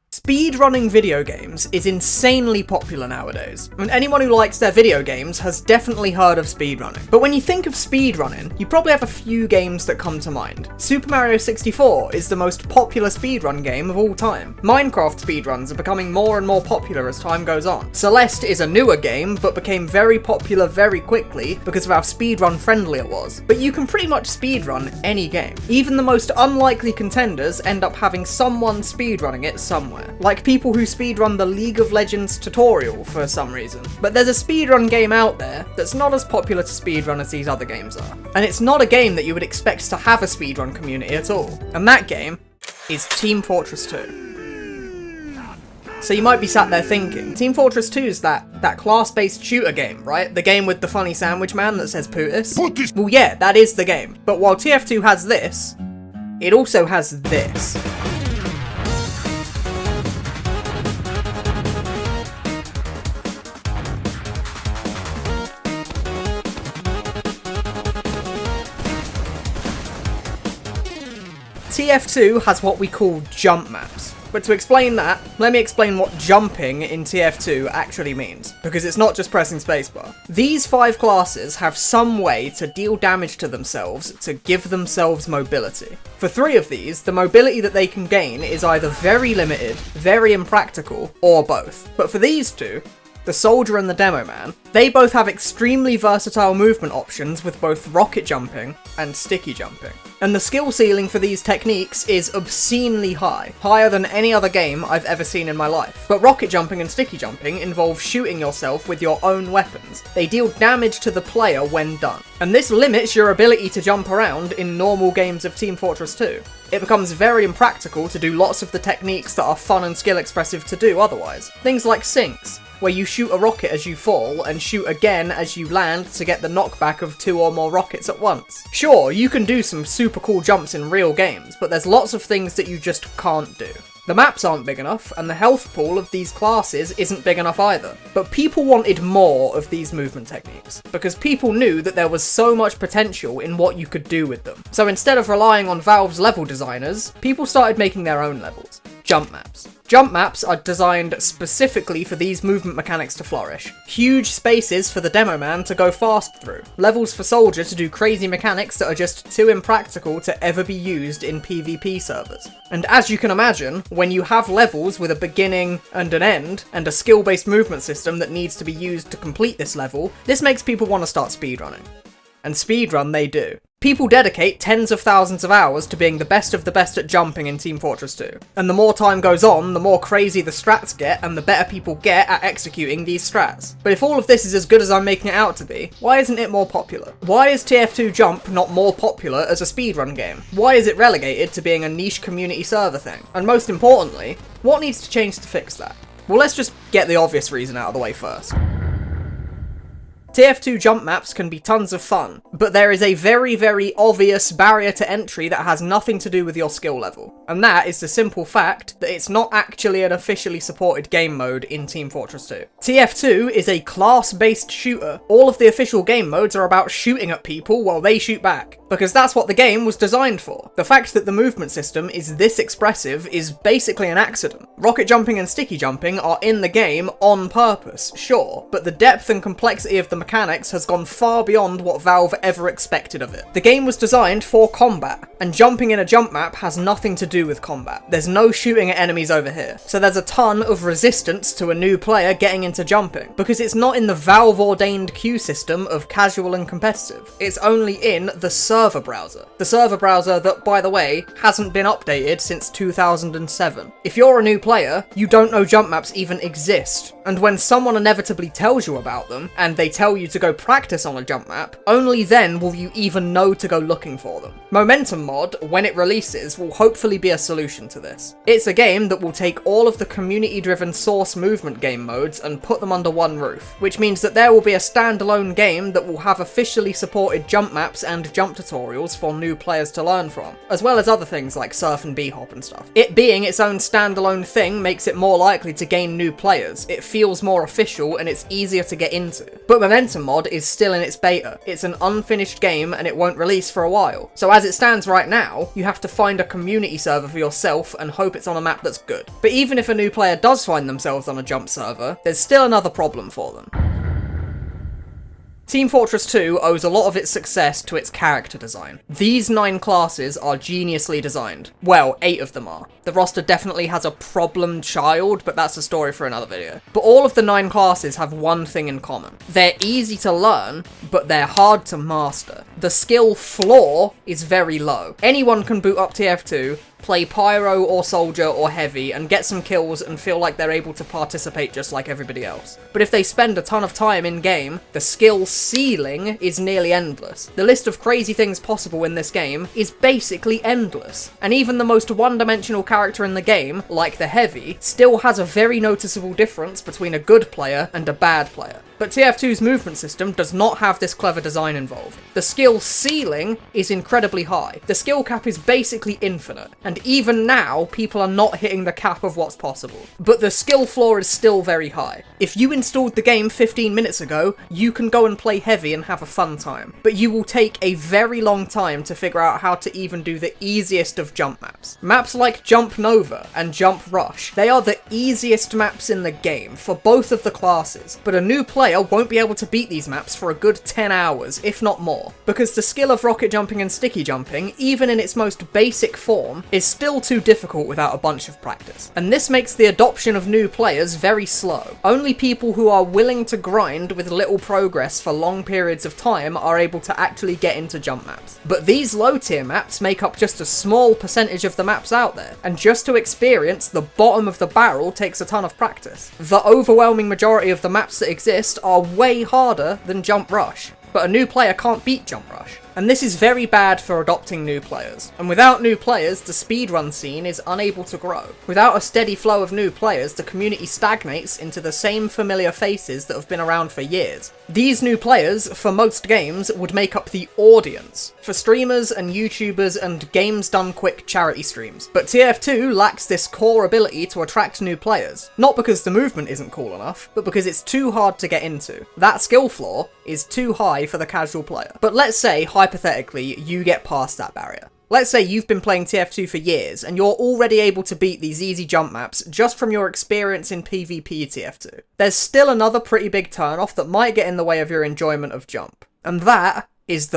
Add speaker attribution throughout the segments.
Speaker 1: Speedrunning video games is insanely popular nowadays, and anyone who likes their video games has definitely heard of speedrunning. But when you think of speedrunning, you probably have a few games that come to mind. Super Mario 64 is the most popular speedrun game of all time. Minecraft speedruns are becoming more and more popular as time goes on. Celeste is a newer game, but became very popular very quickly because of how speedrun friendly it was. But you can pretty much speedrun any game. Even the most unlikely contenders end up having someone speedrunning it somewhere. Like people who speedrun the League of Legends tutorial for some reason. But there's a speedrun game out there that's not as popular to speedrun as these other games are. And it's not a game that you would expect to have a speedrun community at all. And that game is Team Fortress 2. So you might be sat there thinking, Team Fortress 2 is that class-based shooter game, right? The game with the funny sandwich man that says Putis? Well yeah, that is the game. But while TF2 has this, it also has this. TF2 has what we call jump maps. But to explain that, let me explain what jumping in TF2 actually means, because it's not just pressing spacebar. These 5 classes have some way to deal damage to themselves to give themselves mobility. For 3 of these, the mobility that they can gain is either very limited, very impractical, or both. But for these 2, the Soldier and the Demo Man, they both have extremely versatile movement options with both rocket jumping and sticky jumping. And the skill ceiling for these techniques is obscenely high, higher than any other game I've ever seen in my life. But rocket jumping and sticky jumping involve shooting yourself with your own weapons. They deal damage to the player when done. And this limits your ability to jump around in normal games of Team Fortress 2. It becomes very impractical to do lots of the techniques that are fun and skill expressive to do otherwise. Things like sinks, where you shoot a rocket as you fall and shoot again as you land to get the knockback of 2 or more rockets at once. Sure, you can do some super cool jumps in real games, but there's lots of things that you just can't do. The maps aren't big enough, and the health pool of these classes isn't big enough either. But people wanted more of these movement techniques, because people knew that there was so much potential in what you could do with them. So instead of relying on Valve's level designers, people started making their own levels. Jump maps. Jump maps are designed specifically for these movement mechanics to flourish. Huge spaces for the Demo Man to go fast through. Levels for Soldier to do crazy mechanics that are just too impractical to ever be used in PvP servers. And as you can imagine, when you have levels with a beginning and an end, and a skill-based movement system that needs to be used to complete this level, this makes people want to start speedrunning. And speedrun they do. People dedicate tens of thousands of hours to being the best of the best at jumping in Team Fortress 2. And the more time goes on, the more crazy the strats get, and the better people get at executing these strats. But if all of this is as good as I'm making it out to be, why isn't it more popular? Why is TF2 Jump not more popular as a speedrun game? Why is it relegated to being a niche community server thing? And most importantly, what needs to change to fix that? Well, let's just get the obvious reason out of the way first. TF2 jump maps can be tons of fun, but there is a very, very obvious barrier to entry that has nothing to do with your skill level. And that is the simple fact that it's not actually an officially supported game mode in Team Fortress 2. TF2 is a class-based shooter. All of the official game modes are about shooting at people while they shoot back, because that's what the game was designed for. The fact that the movement system is this expressive is basically an accident. Rocket jumping and sticky jumping are in the game on purpose, sure, but the depth and complexity of the mechanics has gone far beyond what Valve ever expected of it. The game was designed for combat, and jumping in a jump map has nothing to do with combat. There's no shooting at enemies over here, so there's a ton of resistance to a new player getting into jumping, because it's not in the Valve-ordained queue system of casual and competitive. It's only in the server browser. The server browser that, by the way, hasn't been updated since 2007. If you're a new player, you don't know jump maps even exist, and when someone inevitably tells you about them, and they tell you to go practice on a jump map, only then will you even know to go looking for them. Momentum Mod, when it releases, will hopefully be a solution to this. It's a game that will take all of the community-driven source movement game modes and put them under one roof, which means that there will be a standalone game that will have officially supported jump maps and jump tutorials for new players to learn from, as well as other things like surf and b-hop and stuff. It being its own standalone thing makes it more likely to gain new players, it feels more official and it's easier to get into. But Momentum mod is still in its beta. It's an unfinished game and it won't release for a while. So as it stands right now, you have to find a community server for yourself and hope it's on a map that's good. But even if a new player does find themselves on a jump server, there's still another problem for them. Team Fortress 2 owes a lot of its success to its character design. These 9 classes are geniusly designed. Well, 8 of them are. The roster definitely has a problem child, but that's a story for another video. But all of the 9 classes have one thing in common. They're easy to learn, but they're hard to master. The skill floor is very low. Anyone can boot up TF2, play Pyro or Soldier or Heavy and get some kills and feel like they're able to participate just like everybody else. But if they spend a ton of time in game, the skill ceiling is nearly endless. The list of crazy things possible in this game is basically endless. And even the most one-dimensional character in the game, like the Heavy, still has a very noticeable difference between a good player and a bad player. But TF2's movement system does not have this clever design involved. The skill ceiling is incredibly high. The skill cap is basically infinite, and even now, people are not hitting the cap of what's possible. But the skill floor is still very high. If you installed the game 15 minutes ago, you can go and play Heavy and have a fun time. But you will take a very long time to figure out how to even do the easiest of jump maps. Maps like Jump Nova and Jump Rush, they are the easiest maps in the game for both of the classes, but a new player won't be able to beat these maps for a good 10 hours, if not more, because the skill of rocket jumping and sticky jumping, even in its most basic form, is still too difficult without a bunch of practice. And this makes the adoption of new players very slow. Only people who are willing to grind with little progress for long periods of time are able to actually get into jump maps. But these low tier maps make up just a small percentage of the maps out there, and just to experience the bottom of the barrel takes a ton of practice. The overwhelming majority of the maps that exist are way harder than Jump Rush, but a new player can't beat Jump Rush. And this is very bad for adopting new players. And without new players, the speedrun scene is unable to grow. Without a steady flow of new players, the community stagnates into the same familiar faces that have been around for years. These new players, for most games, would make up the audience for streamers and YouTubers and games done quick charity streams. But TF2 lacks this core ability to attract new players. Not because the movement isn't cool enough, but because it's too hard to get into. That skill floor is too high for the casual player. But let's say, hypothetically, you get past that barrier. Let's say you've been playing TF2 for years, and you're already able to beat these easy jump maps just from your experience in PvP TF2. There's still another pretty big turnoff that might get in the way of your enjoyment of jump, and that is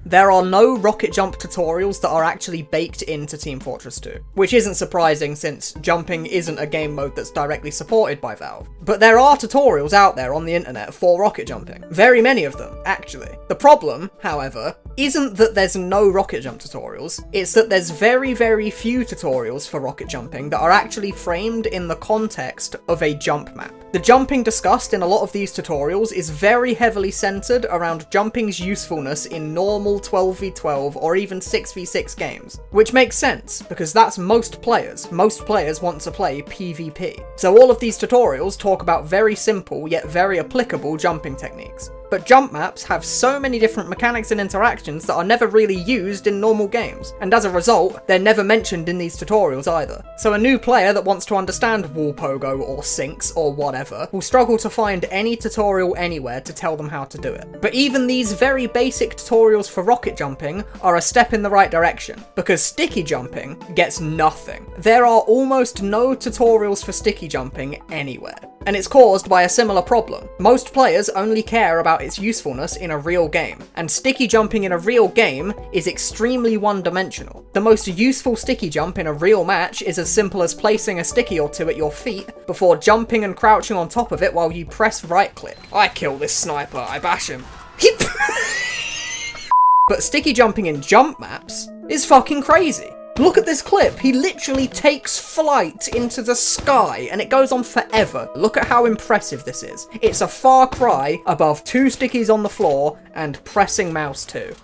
Speaker 1: there are no rocket jump tutorials that are actually baked into Team Fortress 2, which isn't surprising since jumping isn't a game mode that's directly supported by Valve. But there are tutorials out there on the internet for rocket jumping. Very many of them, actually. The problem, however, isn't that there's no rocket jump tutorials, it's that there's very, very few tutorials for rocket jumping that are actually framed in the context of a jump map. The jumping discussed in a lot of these tutorials is very heavily centered around jumping's usefulness in normal 12v12 or even 6v6 games, which makes sense because that's most players. Most players want to play PvP. So all of these tutorials talk about very simple yet very applicable jumping techniques. But jump maps have so many different mechanics and interactions that are never really used in normal games, and as a result, they're never mentioned in these tutorials either. So a new player that wants to understand wall pogo or sinks or whatever will struggle to find any tutorial anywhere to tell them how to do it. But even these very basic tutorials for rocket jumping are a step in the right direction, because sticky jumping gets nothing. There are almost no tutorials for sticky jumping anywhere. And it's caused by a similar problem. Most players only care about its usefulness in a real game, and sticky jumping in a real game is extremely one-dimensional. The most useful sticky jump in a real match is as simple as placing a sticky or two at your feet before jumping and crouching on top of it while you press right-click. I kill this sniper, I bash him. But sticky jumping in jump maps is fucking crazy. Look at this clip, he literally takes flight into the sky and it goes on forever. Look at how impressive this is. It's a far cry above 2 stickies on the floor and pressing mouse 2.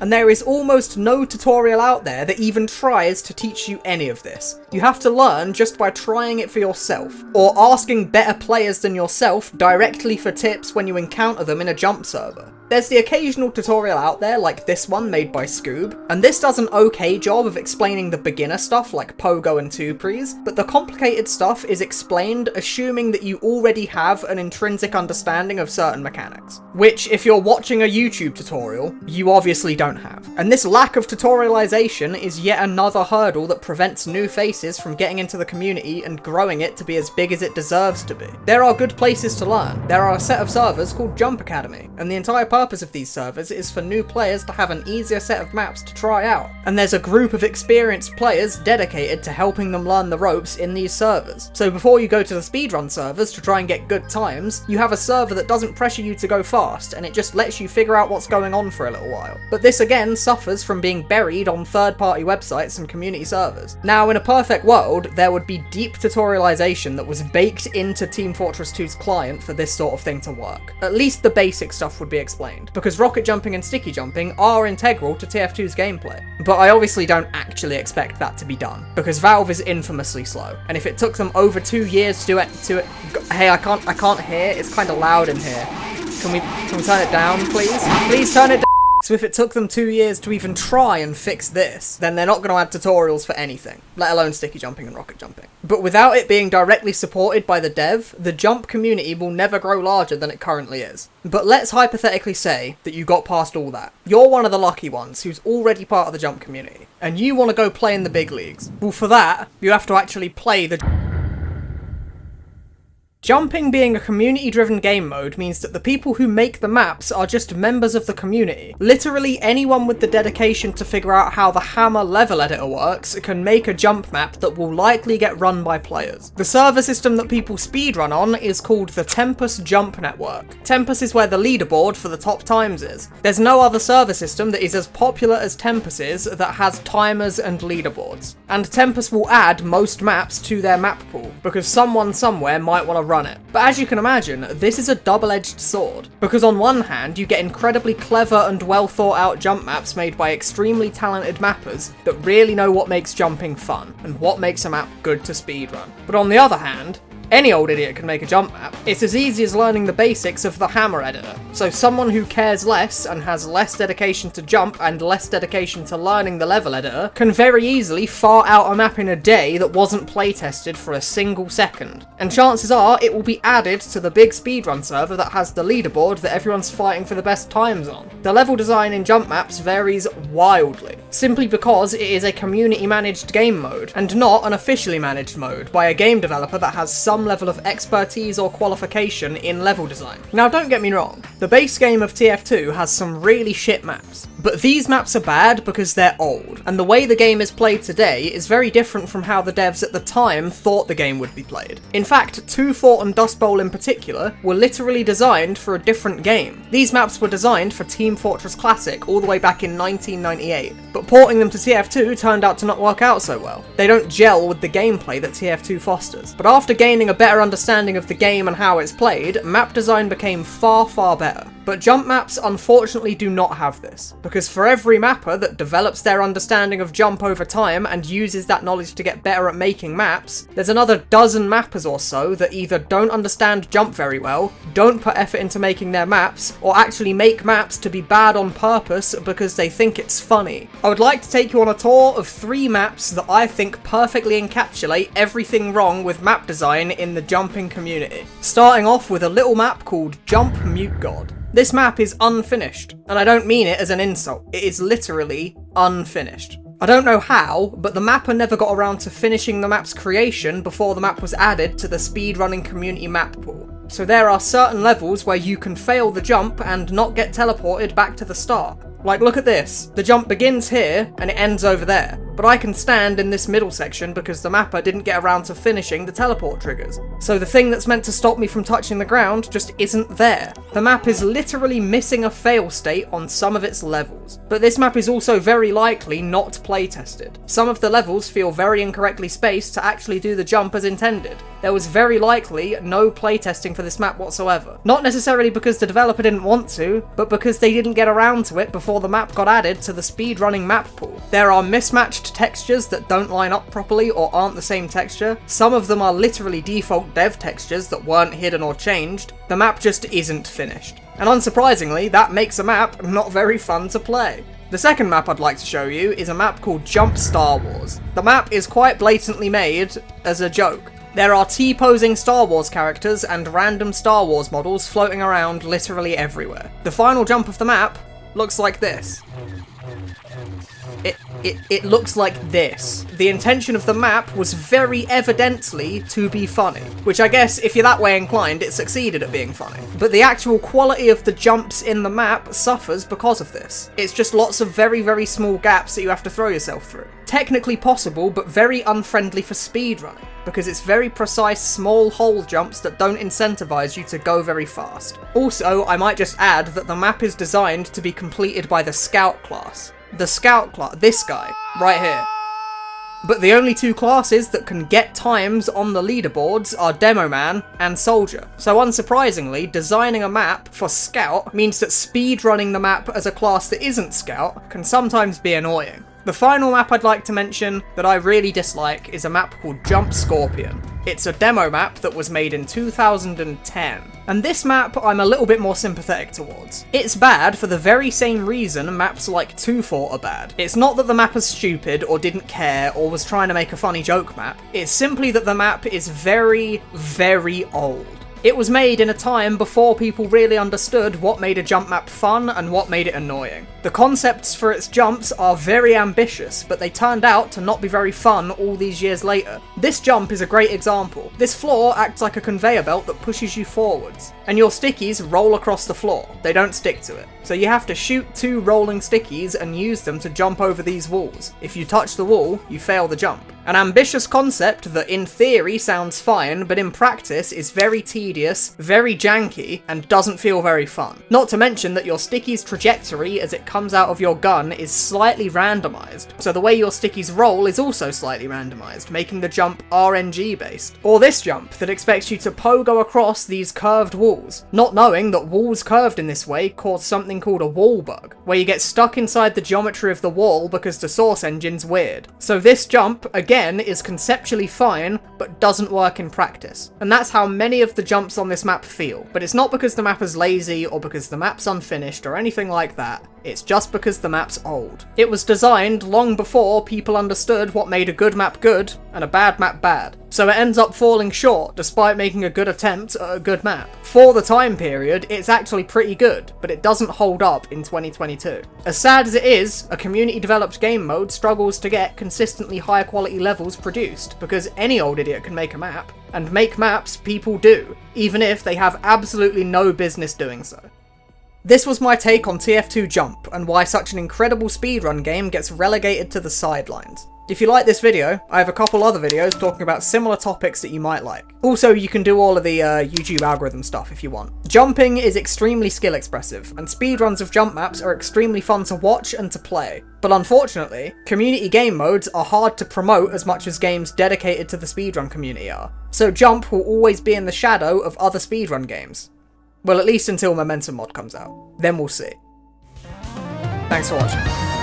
Speaker 1: And there is almost no tutorial out there that even tries to teach you any of this. You have to learn just by trying it for yourself, or asking better players than yourself directly for tips when you encounter them in a jump server. There's the occasional tutorial out there like this one made by Scoob, and this does an okay job of explaining the beginner stuff like pogo and two-prees, but the complicated stuff is explained assuming that you already have an intrinsic understanding of certain mechanics, which if you're watching a YouTube tutorial, you obviously don't have. And this lack of tutorialization is yet another hurdle that prevents new faces from getting into the community and growing it to be as big as it deserves to be. There are good places to learn. There are a set of servers called Jump Academy, and the entire purpose of these servers is for new players to have an easier set of maps to try out. And there's a group of experienced players dedicated to helping them learn the ropes in these servers. So before you go to the speedrun servers to try and get good times, you have a server that doesn't pressure you to go fast, and it just lets you figure out what's going on for a little while. But this again suffers from being buried on third-party websites and community servers. Now, in a perfect world, there would be deep tutorialization that was baked into Team Fortress 2's client for this sort of thing to work. At least the basic stuff would be explained, because rocket jumping and sticky jumping are integral to TF2's gameplay. But I obviously don't actually expect that to be done, because Valve is infamously slow, and if it took them over 2 years to do it, hey, I can't hear, it's kind of loud in here. Can we turn it down, please? Please turn it down! So if it took them 2 years to even try and fix this, then they're not going to add tutorials for anything, let alone sticky jumping and rocket jumping. But without it being directly supported by the dev, the jump community will never grow larger than it currently is. But let's hypothetically say that you got past all that. You're one of the lucky ones who's already part of the jump community, and you want to go play in the big leagues. Well, for that, you have to actually play the... Jumping being a community-driven game mode means that the people who make the maps are just members of the community. Literally anyone with the dedication to figure out how the Hammer level editor works can make a jump map that will likely get run by players. The server system that people speedrun on is called the Tempest Jump Network. Tempest is where the leaderboard for the top times is. There's no other server system that is as popular as Tempest is that has timers and leaderboards. And Tempest will add most maps to their map pool, because someone somewhere might want to run it. But as you can imagine, this is a double-edged sword, because on one hand you get incredibly clever and well thought out jump maps made by extremely talented mappers that really know what makes jumping fun, and what makes a map good to speedrun. But on the other hand, any old idiot can make a jump map. It's as easy as learning the basics of the Hammer editor. So someone who cares less and has less dedication to jump and less dedication to learning the level editor can very easily fart out a map in a day that wasn't playtested for a single second. And chances are it will be added to the big speedrun server that has the leaderboard that everyone's fighting for the best times on. The level design in jump maps varies wildly, simply because it is a community managed game mode and not an officially managed mode by a game developer that has some level of expertise or qualification in level design. Now don't get me wrong, the base game of TF2 has some really shit maps, but these maps are bad because they're old, and the way the game is played today is very different from how the devs at the time thought the game would be played. In fact, 2 Fort and Dust Bowl in particular were literally designed for a different game. These maps were designed for Team Fortress Classic all the way back in 1998, but porting them to TF2 turned out to not work out so well. They don't gel with the gameplay that TF2 fosters. But after gaining a better understanding of the game and how it's played, map design became far better. But jump maps unfortunately do not have this, because for every mapper that develops their understanding of jump over time and uses that knowledge to get better at making maps, there's another dozen mappers or so that either don't understand jump very well, don't put effort into making their maps, or actually make maps to be bad on purpose because they think it's funny. I would like to take you on a tour of 3 maps that I think perfectly encapsulate everything wrong with map design in the jumping community. Starting off with a little map called Jump Mute God. This map is unfinished, and I don't mean it as an insult, it is literally unfinished. I don't know how, but the mapper never got around to finishing the map's creation before the map was added to the speedrunning community map pool. So there are certain levels where you can fail the jump and not get teleported back to the start. Like, look at this. The jump begins here, and it ends over there. But I can stand in this middle section because the mapper didn't get around to finishing the teleport triggers. So the thing that's meant to stop me from touching the ground just isn't there. The map is literally missing a fail state on some of its levels. But this map is also very likely not playtested. Some of the levels feel very incorrectly spaced to actually do the jump as intended. There was very likely no playtesting for this map whatsoever. Not necessarily because the developer didn't want to, but because they didn't get around to it before the map got added to the speedrunning map pool. There are mismatched changed textures that don't line up properly or aren't the same texture. Some of them are literally default dev textures that weren't hidden or changed. The map just isn't finished. And unsurprisingly, that makes a map not very fun to play. The second map I'd like to show you is a map called Jump Star Wars. The map is quite blatantly made as a joke. There are T-posing Star Wars characters and random Star Wars models floating around literally everywhere. The final jump of the map looks like this. It looks like this. The intention of the map was very evidently to be funny, which I guess if you're that way inclined, it succeeded at being funny. But the actual quality of the jumps in the map suffers because of this. It's just lots of very, very small gaps that you have to throw yourself through. Technically possible, but very unfriendly for speedrunning, because it's very precise small hole jumps that don't incentivize you to go very fast. Also, I might just add that the map is designed to be completed by the Scout class. The Scout class, this guy, right here. But the only two classes that can get times on the leaderboards are Demo Man and Soldier. So unsurprisingly, designing a map for Scout means that speedrunning the map as a class that isn't Scout can sometimes be annoying. The final map I'd like to mention that I really dislike is a map called Jump Scorpion. It's a demo map that was made in 2010. And this map I'm a little bit more sympathetic towards. It's bad for the very same reason maps like 2 Fort are bad. It's not that the map is stupid or didn't care or was trying to make a funny joke map. It's simply that the map is very, very old. It was made in a time before people really understood what made a jump map fun and what made it annoying. The concepts for its jumps are very ambitious, but they turned out to not be very fun all these years later. This jump is a great example. This floor acts like a conveyor belt that pushes you forwards, and your stickies roll across the floor. They don't stick to it. So you have to shoot 2 rolling stickies and use them to jump over these walls. If you touch the wall, you fail the jump. An ambitious concept that in theory sounds fine, but in practice is very tedious, very janky, and doesn't feel very fun. Not to mention that your sticky's trajectory as it comes out of your gun is slightly randomized, so the way your stickies roll is also slightly randomized, making the jump RNG based. Or this jump that expects you to pogo across these curved walls, not knowing that walls curved in this way cause something called a wall bug, where you get stuck inside the geometry of the wall because the source engine's weird. So this jump, again, is conceptually fine, but doesn't work in practice. And that's how many of the jumps on this map feel. But it's not because the map is lazy or because the map's unfinished or anything like that. It's just because the map's old. It was designed long before people understood what made a good map good and a bad map bad. So it ends up falling short despite making a good attempt at a good map. For the time period, it's actually pretty good, but it doesn't hold up in 2022. As sad as it is, a community developed game mode struggles to get consistently high quality levels produced, because any old idiot can make a map, and make maps people do, even if they have absolutely no business doing so. This was my take on TF2 Jump, and why such an incredible speedrun game gets relegated to the sidelines. If you like this video, I have a couple other videos talking about similar topics that you might like. Also, you can do all of the YouTube algorithm stuff if you want. Jumping is extremely skill expressive, and speedruns of jump maps are extremely fun to watch and to play. But unfortunately, community game modes are hard to promote as much as games dedicated to the speedrun community are. So Jump will always be in the shadow of other speedrun games. Well, at least until Momentum mod comes out. Then we'll see. Thanks for watching.